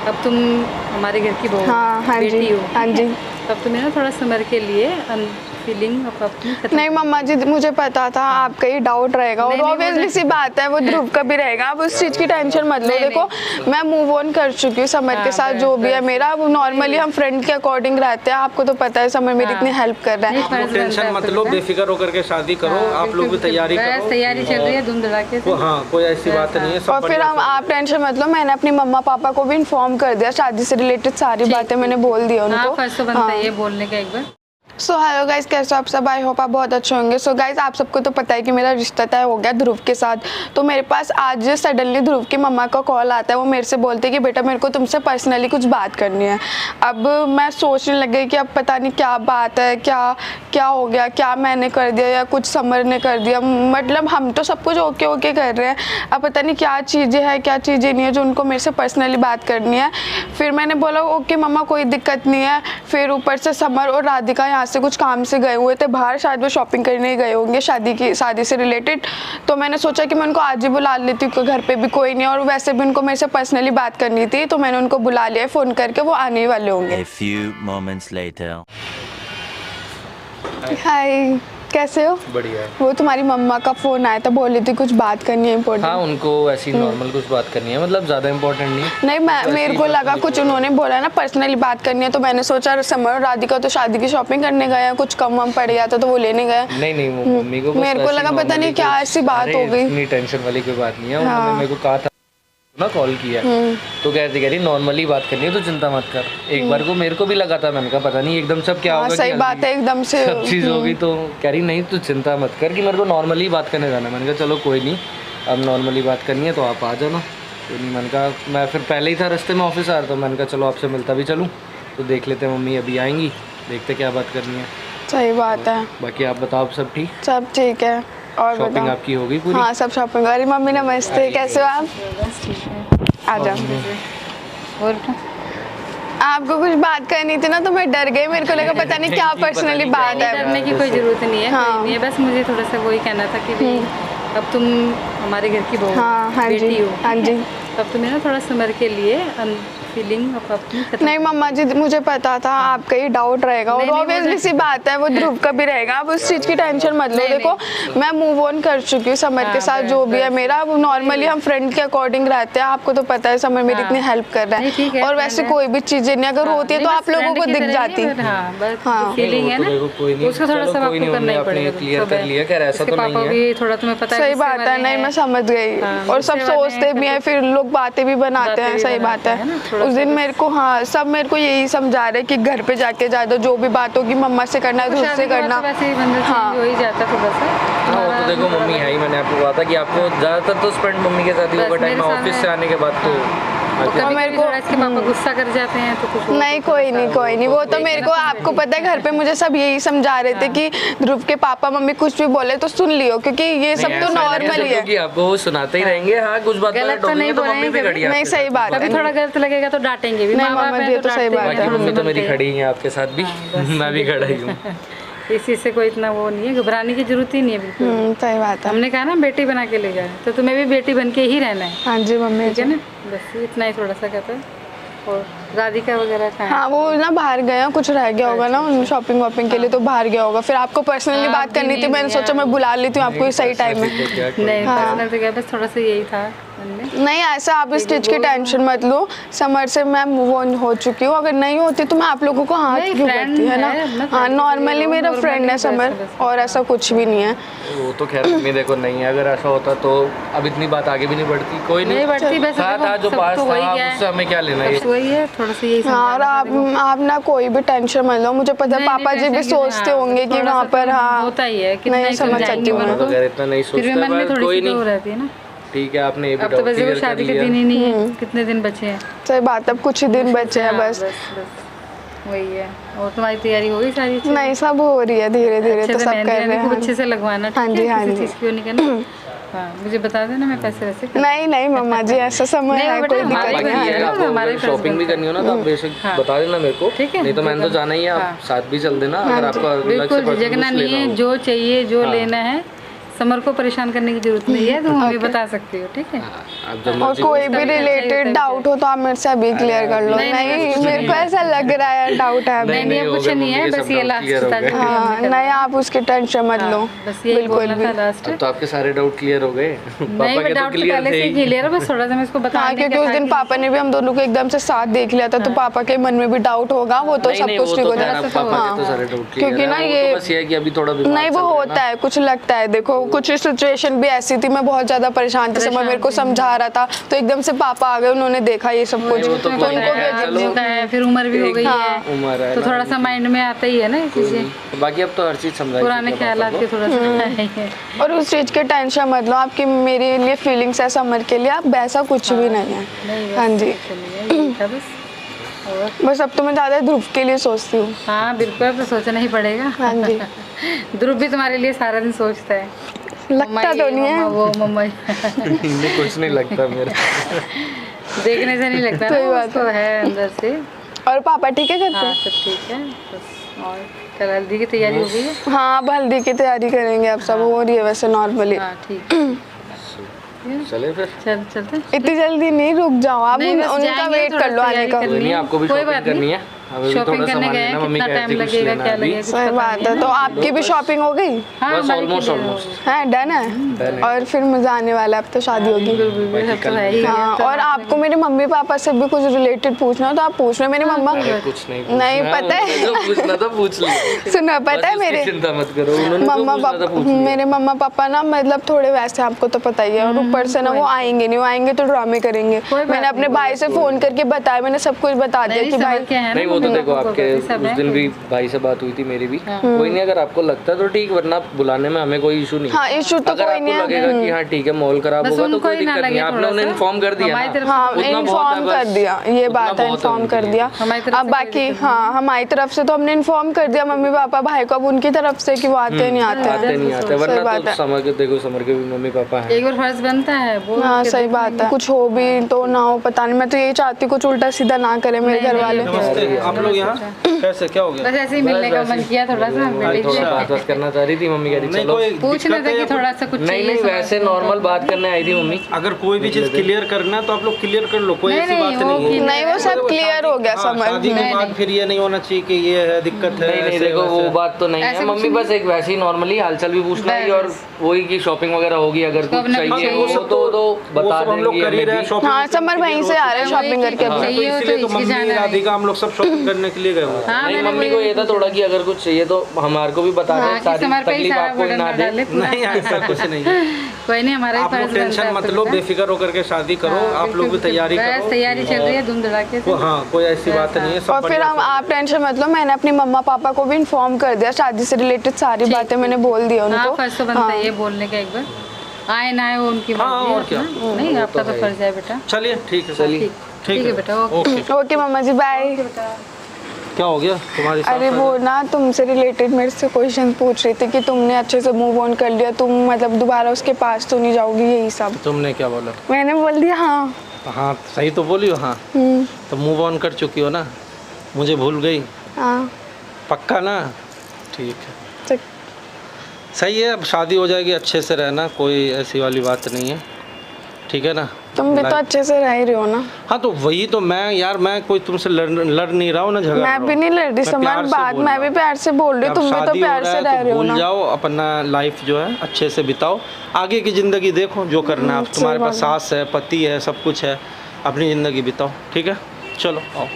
अब तुम हमारे घर की बहू हाँ बेटी जी, हो। हाँ जी। अब तुम्हें ना थोड़ा समर के लिए फीलिंग अपनी खत्म। नहीं मम्मा जी, मुझे पता था आपका ही डाउट रहेगा और ऑब्वियसली सी बात है वो ध्रुव का भी रहेगा। आप उस चीज़ की टेंशन मत लो। देखो मैं मूव ऑन कर चुकी हूँ समर के साथ, जो भी है मेरा वो नॉर्मली हम फ्रेंड के अकॉर्डिंग रहते हैं। आपको तो पता है समर मेरी इतनी हेल्प कर रहा है। टेंशन मत लो, बेफिक्र होकर के शादी करो। आप लोग भी तैयारी करो, तैयारी चल रही है धूम धड़ाके से। हाँ कोई ऐसी बात नहीं है। और फिर हम आप टेंशन मत लो, मैंने अपनी मम्मा पापा को भी इन्फॉर्म कर दिया, शादी से रिलेटेड सारी बातें मैंने बोल दी उनको। फर्स्ट तो बनता है ये बोलने का एक बार। सो हेलो गाइस, कैसे हो आप सब? आई होप आप बहुत अच्छे होंगे। सो गाइस, आप सबको तो पता है कि मेरा रिश्ता तय हो गया ध्रुव के साथ। तो मेरे पास आज सडनली ध्रुव की मम्मा का कॉल आता है। वो मेरे से बोलते हैं कि बेटा मेरे को तुमसे पर्सनली कुछ बात करनी है। अब मैं सोचने लग गई कि अब पता नहीं क्या बात है, क्या हो गया, क्या मैंने कर दिया या कुछ समर ने कर दिया। मतलब हम तो सब कुछ ओके ओके कर रहे हैं, अब पता नहीं क्या चीज़ें हैं क्या चीज़ें नहीं है जो उनको मेरे से पर्सनली बात करनी है। फिर मैंने बोला ओके मम्मा कोई दिक्कत नहीं है। फिर ऊपर से समर और राधिका यहाँ से कुछ काम से गए हुए थे बाहर, शायद वो शॉपिंग करने गए होंगे शादी से रिलेटेड। तो मैंने सोचा कि मैं उनको आज ही बुला लेती हूँ, घर पे भी कोई नहीं और वैसे भी उनको मेरे से पर्सनली बात करनी थी। तो मैंने उनको बुला लिया फ़ोन करके, वो आने वाले होंगे। हाय, कैसे हो? बढ़िया। वो तुम्हारी मम्मा का फ़ोन आया था, बोली थी कुछ बात करनी है इम्पोर्टेंट। हाँ उनको ऐसी नॉर्मल कुछ बात करनी है, मतलब ज़्यादा इम्पोर्टेंट नहीं। नहीं मेरे को लगा कुछ उन्होंने बोला ना पर्सनली बात करनी है, तो मैंने सोचा समर और राधिका तो शादी की शॉपिंग करने गए हैं, कुछ कम वम पड़ गया था तो वो लेने गए। नहीं वो मम्मी को मेरे को लगा पता नहीं क्या ऐसी बात हो गई। इतनी टेंशन वाली कोई बात नहीं है। उन्होंने मेरे को कहा था ना, कॉल किया तो कह रही नॉर्मली बात करनी है तो चिंता मत कर। एक बार को मेरे को भी लगा था, मैंने कहा पता नहीं एकदम सब क्या होगा। सही बात है, एकदम से सब चीज़ होगी। तो कह रही नहीं तू चिंता मत कर कि मेरे को नॉर्मली बात करने जाना है। मैंने कहा चलो कोई नहीं, अब नॉर्मली बात करनी है तो आप आ जाना। तो नहीं, मैंने कहा मैं फिर पहले ही था रास्ते में ऑफिस आ रहा था, मैंने कहा चलो आपसे मिलता भी चलूँ। तो देख लेते हैं, मम्मी अभी आएंगी, देखते क्या बात करनी है। सही बात है। बाकी आप बताओ, सब ठीक? सब ठीक है। और शॉपिंग आपकी हो गई पूरी? हाँ सब शॉपिंग। अरे मम्मी नमस्ते, कैसे हो आप? आ जाओ। और आपको कुछ बात करनी थी ना, तो मैं डर गई, मेरे को लगा पता नहीं क्या पर्सनली बात है। डरने की कोई जरूरत नहीं है। हाँ। कोई नहीं है, बस मुझे थोड़ा सा वही कहना था कि भाई अब तुम हमारे घर की बहू हाँ बेटी जी, हो। हाँ जी। अब तुम्हें ना थोड़ा समर के लिए फीलिंग अपनी खत्म। नहीं मम्मा जी, मुझे पता था आपका ही डाउट रहेगा और ऑब्वियसली सी बात है वो ध्रुव का भी रहेगा। आप उस चीज़ की टेंशन मत लो। देखो मैं मूव ऑन कर चुकी हूँ समर के साथ, जो भी है मेरा वो नॉर्मली हम फ्रेंड के अकॉर्डिंग रहते हैं। आपको तो पता है समर मेरी इतनी हेल्प कर रहा है और वैसे कोई भी चीज़ें नहीं अगर होती है तो आप लोगों को दिख जाती। हाँ फीलिंग है ना, उसको थोड़ा सा आपको करना ही पड़ेगा। क्लियर कर लिया क्या, ऐसा तो नहीं है। थोड़ा तुम्हें पता है। सही बात है। नहीं मैं समझ गई और सब सोचते भी हैं, फिर लोग बातें भी बनाते हैं। सही बात है। उस दिन मेरे को सब मेरे को यही समझा रहे कि घर पे जाके ज्यादा जो भी बात होगी मम्मा से करना, ध्रुव से करना। वैसे ही बंदा चेंज हो ही जाता थोड़ा सा। हाँ तो देखो मम्मी है ही, मैंने आपको कहा था कि आपको ज़्यादातर तो स्पेंड मम्मी के साथ ही होगा टाइम, ऑफिस से आने के बाद तो मेरे को इसके पापा गुस्सा कर जाते हैं तो कुछ नहीं कोई नहीं वो तो मेरे को, आपको पता है घर पे मुझे सब यही समझा रहे थे कि ध्रुव के पापा मम्मी कुछ भी बोले तो सुन लियो, क्योंकि ये सब तो नॉर्मल ही है कि आपको वो सुनाते ही रहेंगे। हाँ कुछ बात गलत तो नहीं मम्मी भी खड़ी है। नहीं सही बात है, थोड़ा गलत लगेगा तो डांटेंगे भी। नहीं मामा जी तो सही बात है। मम्मी तो मेरी खड़ी है आपके साथ भी, मैं भी खड़ा ही हूँ। इसी से कोई इतना वो नहीं है, घबराने की जरूरत ही नहीं है बिल्कुल। सही बात है। हमने कहा ना बेटी बना के ले जाए, तो तुम्हें भी बेटी बन के ही रहना है। हाँ जी मम्मी, ठीक है ना, बस इतना ही थोड़ा सा कहता है। और राधिका वगैरह कहाँ? हाँ वो ना बाहर गया, कुछ रह गया होगा ना उन शॉपिंग वॉपिंग के लिए, तो बाहर गया होगा। फिर आपको पर्सनली बात करनी थी, मैंने सोचा मैं बुला लेती हूँ आपको सही टाइम में। नहीं पर्सनल तो क्या, बस थोड़ा सा यही था। नहीं ऐसा आप इस चीज की टेंशन मत लो, समर से मैं मूव ऑन हो चुकी हूँ। अगर नहीं होती तो मैं आप लोगों को हाथ क्यों करती है ना। हाँ नॉर्मली मेरा फ्रेंड है समर, और ऐसा कुछ भी नहीं है। वो तो खैर मम्मी देखो नहीं है, अगर ऐसा होता तो अब इतनी बात आगे भी नहीं बढ़ती। कोई नहीं बढ़ती, बस था जो पास था, उससे हमें क्या लेना है। वही है थोड़ा सा यही। हाँ और आप ना कोई भी टेंशन मत लो, मुझे पता है पापा जी भी सोचते होंगे कि वहाँ पर हाँ होता ही है, नहीं समझ सकती हूँ। इतना नहीं सोचता, कोई नहीं ठीक है। आपने ये भी अब तो वैसे वो शादी के दिन ही नहीं है, कितने दिन बचे हैं। सही बात है, अब कुछ ही दिन बचे हैं बस। वही है। और तुम्हारी तैयारी हो गई सारी? नहीं सब हो रही है धीरे धीरे, तो सब कर रहे हैं। अच्छे से लगवाना। हाँ जी हाँ जी। चीज़ क्यों नहीं करना। हाँ मुझे बता देना, मैं पैसे वैसे नहीं मम्मा जी ऐसा समय है, कोई दिक्कत नहीं है। आपको शॉपिंग भी करनी हो ना तो आप बेशक बता देना मेरे को, नहीं तो मैंने तो जाना ही है, आप साथ भी चल देना। अगर आपको बिल्कुल जगना नहीं है, जो चाहिए जो लेना है समर को परेशान करने की जरूरत नहीं है, तुम हमें बता सकती हो, ठीक है। अब जब और मर्जी कोई भी रिलेटेड डाउट हो तो आप मेरे से अभी क्लियर कर लो। नहीं मेरे को ऐसा लग रहा है डाउट है अभी। नहीं अब कुछ नहीं है, बस ये लास्ट था जो हाँ नहीं आप उसकी टेंशन मत लो। बस यही बोलना था लास्ट। अब तो आपके सारे डाउट क्लियर हो गए। नहीं मैं डाउट पहले से ही क्लियर है, बस थोड़ा सा मैं इसको बता हाँ क्योंकि उस दिन पापा ने भी हम दोनों को एकदम से साथ देख लिया था, तो पापा के मन में भी डाउट होगा, वो तो सब कुछ ठीक हो जाएगा। क्योंकि ना ये बस ये है कि अभी थोड़ा नहीं वो होता है, कुछ लगता है। देखो कुछ सिचुएशन भी ऐसी थी, मैं बहुत ज्यादा परेशान थी, समय मेरे को समझा रहा था, तो एकदम से पापा आ गए, उन्होंने देखा ये सब कुछ, तो उनको भी अजीब होता है, फिर उम्र भी हो गई है, उम्र है तो थोड़ा सा माइंड में आता ही है ना ये चीजें। बाकी अब तो हर चीज समझाई पुराने ख्यालात के थोड़ा सा और उस चीज के टेंशन मत लो, आपकी मेरे लिए फीलिंग्स है समर के लिए, आप वैसा कुछ भी नहीं है। हाँ जी बस अब तो मैं ज्यादा ध्रुव के लिए सोचती हूँ। हाँ बिल्कुल, अब तो सोचना ही पड़ेगा। हाँ जी ध्रुव भी तुम्हारे लिए सारा दिन सोचता है, लगता तो नहीं है वो मम्मा नहीं कुछ नहीं लगता मेरा। देखने से नहीं लगता ना, सही बात उसको है अंदर से। और पापा ठीक है घर हाँ पे? सब ठीक है बस। और कल हल्दी की तैयारी हो गई है? हाँ अब हल्दी की तैयारी करेंगे, अब सब हो रही है वैसे नॉर्मली। हाँ ठीक है, चले फिर चलते हैं। इतनी जल्दी नहीं, रुक जाओ आप, नहीं, बस उनका जाएंगे, वेट थोड़ा कर लो आने का। तैयारी कोई नहीं, आपको भी कोई शॉपिंग बात करनी नहीं। है, अभी भी शॉपिंग थोड़ा करने सामान गए लेना, हैं, मम्मी कितना कह रही टाइम थी कुछ लगेगा, लेना क्या है अभी। लगेगा, कुछ सही पता बात नहीं है। तो आपकी भी शॉपिंग हो गई हाँ बस हमारी ऑलमोस्ट clear हो ऑलमोस्ट है? डन है। और फिर मजा आने वाला है, अब तो शादी होगी। गई। सब तो है ही। हाँ और आपको मेरे मम्मी पापा से भी कुछ रिलेटेड पूछना हो तो आप पूछ लो। मेरी मम्मा कुछ नहीं नहीं पता है, जो पूछना था पूछ लिया। सुनो पता है मेरे चिंता मत करो, उन्होंने जो मम्मा पूछना था पापा पूछ लिया। मेरे मम्मा पापा ना मतलब थोड़े वैसे, आपको तो पता ही है, और ऊपर से ना वो आएंगे नहीं, वो आएंगे तो ड्रामे करेंगे। मैंने अपने भाई से फोन करके बताया, मैंने सब कुछ बता दिया कि भाई नहीं वो तो देखो आपके उस दिन भी भाई से बात हुई थी मेरी भी, कोई नहीं, अगर आपको लगता है तो ठीक, वरना बुलाने में हमें कोई इशू नहीं। हाँ इशू तो अगर कोई आपको नहीं है। लगेगा कि हाँ ठीक है माहौल खराब होगा तो कोई दिक्कत नहीं, आपने उन्हें इन्फॉर्म कर दिया ना। हाँ उतना बहुत है इन्फॉर्म बस। कर दिया, ये उतना बात है, बहुत है इन्फॉर्म उनके कर लिए। दिया। अब बाकी हाँ हमारी तरफ से तो हमने इन्फॉर्म कर दिया मम्मी पापा भाई को, अब उनकी तरफ से कि वो आते नहीं आते आते नहीं आते, वरना बात तो है। समर के देखो, समर के भी मम्मी पापा हैं। एक बार फर्ज बनता है वो। हाँ सही बात है, कुछ हो भी तो ना हो पता नहीं, मैं तो यही चाहती हूँ कुछ उल्टा सीधा ना करे मेरे घर वाले। नमस्ते, आप लोग यहाँ कैसे, क्या हो गया? बस ऐसे ही मिलने का मन किया थोड़ा सा, बेटे थोड़ा से बात करना चाह रही थी मम्मी, कह रही नहीं चलो। कोई पूछना दिक्कत था है कि या थोड़ा सा कुछ नहीं चाहिए नहीं समझ वैसे में। नॉर्मल बात करने आई थी मम्मी। अगर कोई भी चीज क्लियर करना है तो आप लोग क्लियर कर लो, कोई ऐसी बात नहीं है। नहीं वो सब क्लियर हो गया हाँ, समझ। शादी के बाद फिर ये नहीं होना चाहिए कि ये है दिक्कत है। नहीं नहीं ऐसे देखो वो वैसे। बात तो नहीं है ऐसे मम्मी, कुछ बस एक वैसे ही नॉर्मली हालचाल भी पूछना है और वही की शॉपिंग वगैरह होगी, अगर कुछ अपना चाहिए चाहिए। वो सब तो वो बता सब हम लोग देंगे कर ही रहे हैं, हमें भी। शॉपिंग हाँ समर वहीं से आ रहे हैं शॉपिंग करके हाँ, अभी। तो चाहिए हो इसलिए तो तो मम्मी हिचकिचाना राधिका हम लोग सब शॉपिंग करने के लिए गए हुए हैं। हाँ नहीं मैंने मम्मी को ये था थोड़ा कि अगर कुछ चाहिए तो हमारे को भी बता हाँ दे, कि सारी समर पे ही तकलीफ सारा आपको ही बर्डन ना ना दे। डाले पूरा। नहीं ऐसा कुछ नहीं है, कोई नहीं, हमारा ही आप लोग फर्ज बनता टेंशन है मत आपको लो, पता है। बेफिक्र होकर के शादी करो, हाँ, आप लोग भी बिल्कुल, तैयारी बस करो। तैयारी चल रही है धूम धड़ाके से। हाँ कोई ऐसी बात नहीं है, सब और फिर बढ़िया हम से। आप टेंशन मत लो, मैंने अपनी मम्मा पापा को भी इन्फॉर्म कर दिया, शादी से रिलेटेड सारी बातें मैंने बोल दिया हाँ उनको। फर्ज तो बनता है ये बोलने का, एक बार आए ना आए वो उनकी हाँ, मर्जी है और क्या। अपना। नहीं आपका तो फर्ज है बेटा। चलिए ठीक है, चलिए ठीक है बेटा, ओके ओके। ओके मम्मा जी बाय। क्या हो गया तुम्हारी साथ अरे वो ना तुमसे रिलेटेड मेरे से क्वेश्चन पूछ रही थी कि तुमने अच्छे से मूव ऑन कर लिया, तुम मतलब दोबारा उसके पास तो नहीं जाओगी, यही सब। तुमने क्या बोला? मैंने बोल दिया हाँ। हाँ सही तो बोली हो। हाँ तो मूव ऑन कर चुकी हो ना, मुझे भूल गई, हाँ पक्का ना? ठीक है तो सही है, अब शादी हो जाएगी, अच्छे से रहना, कोई ऐसी वाली बात नहीं है, ठीक है ना? तुम भी तो अच्छे से रह ही रहे हो ना। हाँ तो वही तो मैं कोई तुमसे लड़ नहीं रहा हूँ ना, झगड़ रहा मैं हूँ। भी नहीं लड़ रही मैं समान प्यार से बात, बोल मैं रहा भी हूँ। प्यार से बोल रही हूँ, अब तुम भी तो शादी हो प्यार रहा से है रह तो रहे हो भूल ना। जाओ, अपना लाइफ जो है अच्छे से बिताओ, आगे की ज़िंदगी देखो जो करना है। अब सही तुम्हारे पास बात है। सास है, पति है, सब कुछ है, अपनी ज़िंदगी बिताओ, ठीक है? चलो आओ।